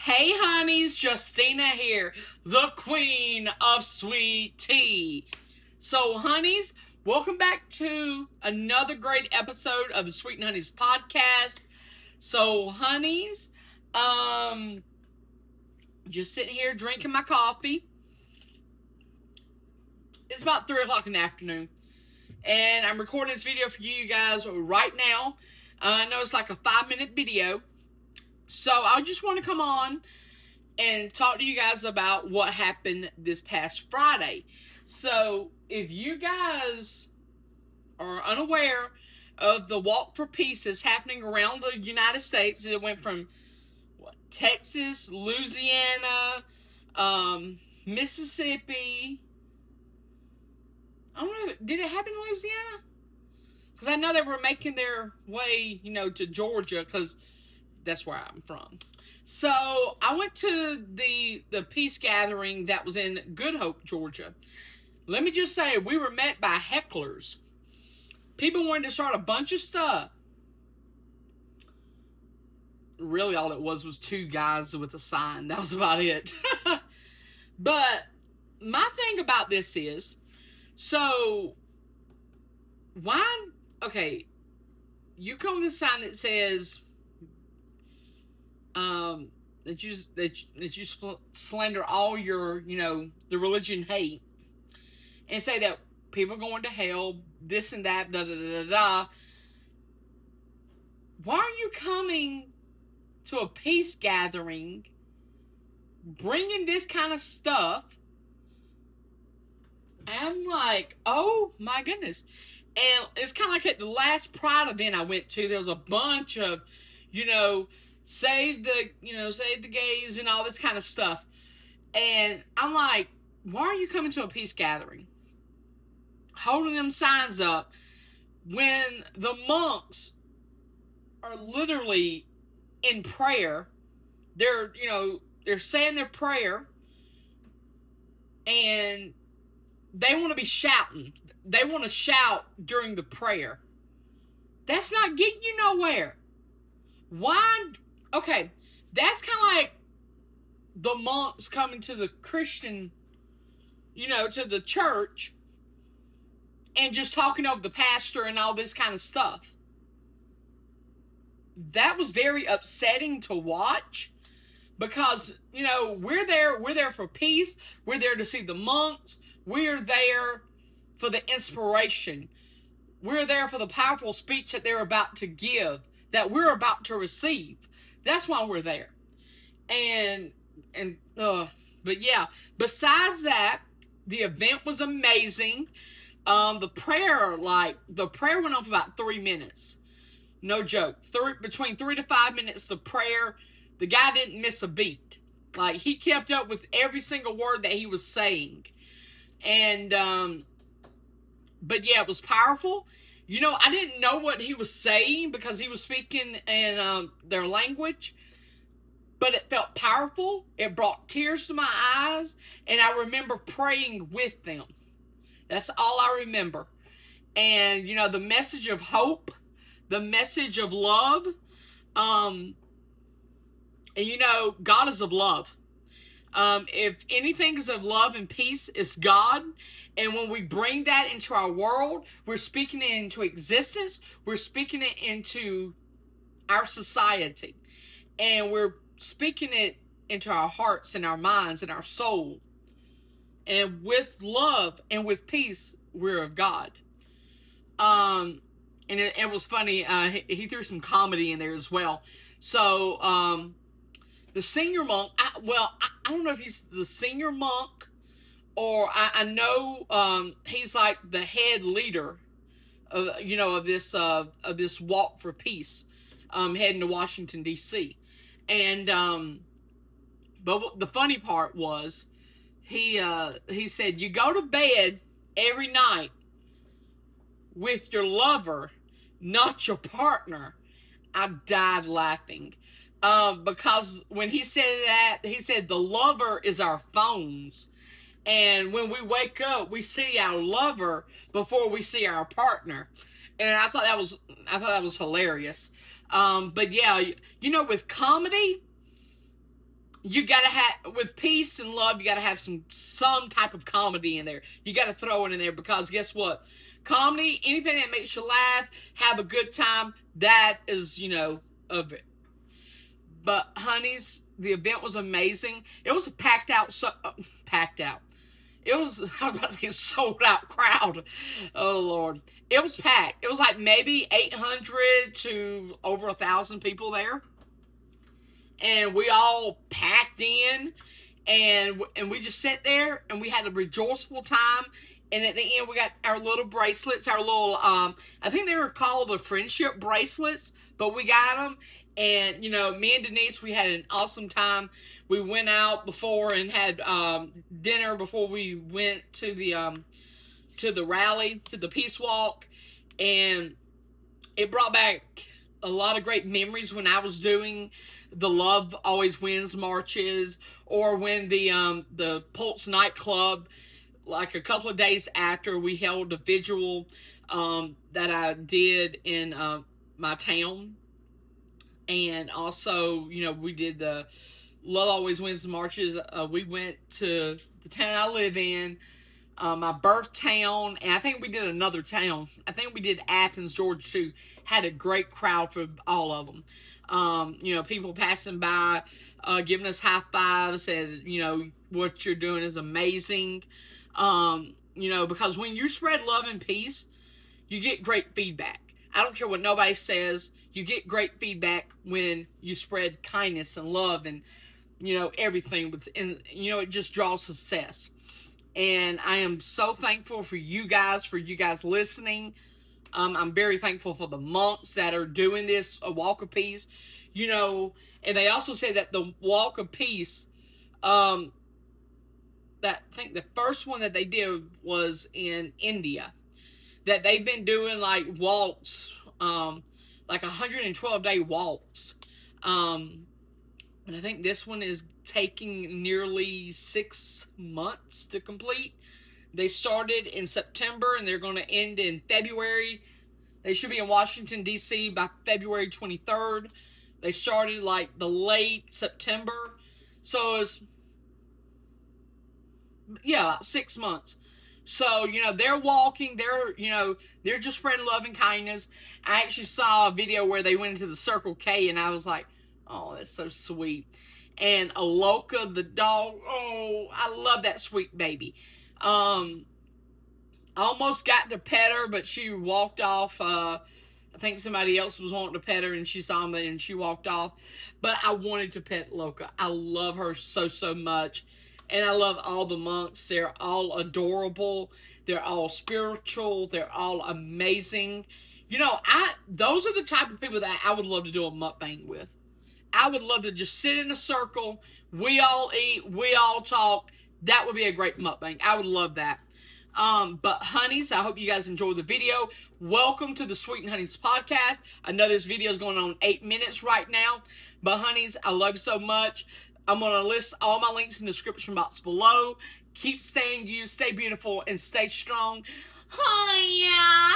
Hey honeys, Justina here, the queen of sweet tea. So honeys, welcome back to another great episode of the Sweeten Honeys podcast. So honeys, just sitting here drinking my coffee. It's about 3 o'clock in the afternoon, and I'm recording this video for you guys right now. I know it's like a 5-minute video. So I just want to come on and talk to you guys about what happened this past Friday. So if you guys are unaware of the Walk for Peace that's happening around the United States, it went from Texas, Louisiana, Mississippi. I don't know, did it happen in Louisiana? Because I know they were making their way, to Georgia, because that's where I'm from. So I went to the peace gathering that was in Good Hope, Georgia. Let me just say, we were met by hecklers. People wanted to start a bunch of stuff. Really, all it was 2 guys with a sign. That was about it. But my thing about this is, so why? Okay, you come with a sign that says that you slander all your, the religion hate, and say that people going to hell, this and that, da da da da da. Why are you coming to a peace gathering, bringing this kind of stuff? I'm like, oh my goodness. And it's kind of like at the last Pride event I went to, there was a bunch of, save the gays and all this kind of stuff. And I'm like, why are you coming to a peace gathering, holding them signs up, when the monks are literally in prayer? They're saying their prayer, and they want to be shouting. They want to shout during the prayer. That's not getting you nowhere. Why? Okay, that's kind of like the monks coming to the Christian, to the church, and just talking over the pastor and all this kind of stuff. That was very upsetting to watch, because, we're there for peace. We're there to see the monks. We're there for the inspiration. We're there for the powerful speech that they're about to give, that we're about to receive. That's why we're there. But yeah, besides that, the event was amazing. The prayer went on for about 3 minutes. No joke. Between 3 to 5 minutes, the prayer, the guy didn't miss a beat. Like, he kept up with every single word that he was saying. And, but yeah, it was powerful. I didn't know what he was saying because he was speaking in their language, but it felt powerful. It brought tears to my eyes, and I remember praying with them. That's all I remember. And, the message of hope, the message of love, and God is of love. If anything is of love and peace, it's God. And when we bring that into our world, we're speaking it into existence. We're speaking it into our society. And we're speaking it into our hearts and our minds and our soul. And with love and with peace, we're of God. And it was funny. He threw some comedy in there as well. So, the senior monk, I don't know if he's the senior monk, or I know he's like the head leader of this Walk for Peace, heading to Washington D.C. And but the funny part was, he said, you go to bed every night with your lover, not your partner. I died laughing. Because when he said that, he said the lover is our phones. And when we wake up, we see our lover before we see our partner. And I thought that was hilarious. But yeah, with comedy, you gotta have, with peace and love, you gotta have some type of comedy in there. You gotta throw it in there, because guess what? Comedy, anything that makes you laugh, have a good time, that is, of it. But honeys, the event was amazing. It was a packed out, packed out. It was, I was about to say, sold out crowd. Oh Lord, it was packed. It was like maybe 800 to over 1,000 people there, and we all packed in, and we just sat there and we had a rejoiceful time. And at the end, we got our little bracelets, our little, I think they were called the friendship bracelets, but we got them. And, me and Denise, we had an awesome time. We went out before and had dinner before we went to the rally, to the peace walk. And it brought back a lot of great memories when I was doing the Love Always Wins marches, or when the Pulse nightclub, like a couple of days after, we held a vigil that I did in my town. And also, we did the Love Always Wins marches. We went to the town I live in, my birth town, and I think we did another town. I think we did Athens, Georgia too. Had a great crowd for all of them. People passing by, giving us high fives, said, what you're doing is amazing. Because when you spread love and peace, you get great feedback. I don't care what nobody says. You get great feedback when you spread kindness and love and, everything. It just draws success. And I am so thankful for you guys listening. I'm very thankful for the monks that are doing this, a walk of peace. And they also say that the walk of peace, that I think the first one that they did was in India. That they've been doing like walks, like 112-day walks. And I think this one is taking nearly 6 months to complete. They started in September and they're going to end in February. They should be in Washington, D.C. by February 23rd. They started like the late September. So it's, about 6 months. So, they're walking, they're just spreading love and kindness. I actually saw a video where they went into the Circle K, and I was like, oh, that's so sweet. And Aloka, the dog, oh, I love that sweet baby. I almost got to pet her, but she walked off. I think somebody else was wanting to pet her, and she saw me, and she walked off. But I wanted to pet Loka. I love her so, so much. And I love all the monks. They're all adorable. They're all spiritual. They're all amazing. Those are the type of people that I would love to do a mukbang with. I would love to just sit in a circle. We all eat. We all talk. That would be a great mukbang. I would love that. But honeys, I hope you guys enjoyed the video. Welcome to the Sweeten Hunnies podcast. I know this video is going on 8 minutes right now. But honeys, I love you so much. I'm going to list all my links in the description box below. Keep staying you, stay beautiful, and stay strong. Hiya!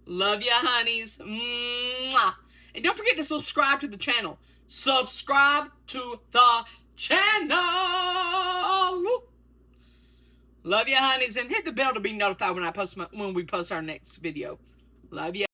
Love ya, honeys. Mwah. And don't forget to subscribe to the channel. Subscribe to the channel. Love ya, honeys. And hit the bell to be notified when we post our next video. Love ya.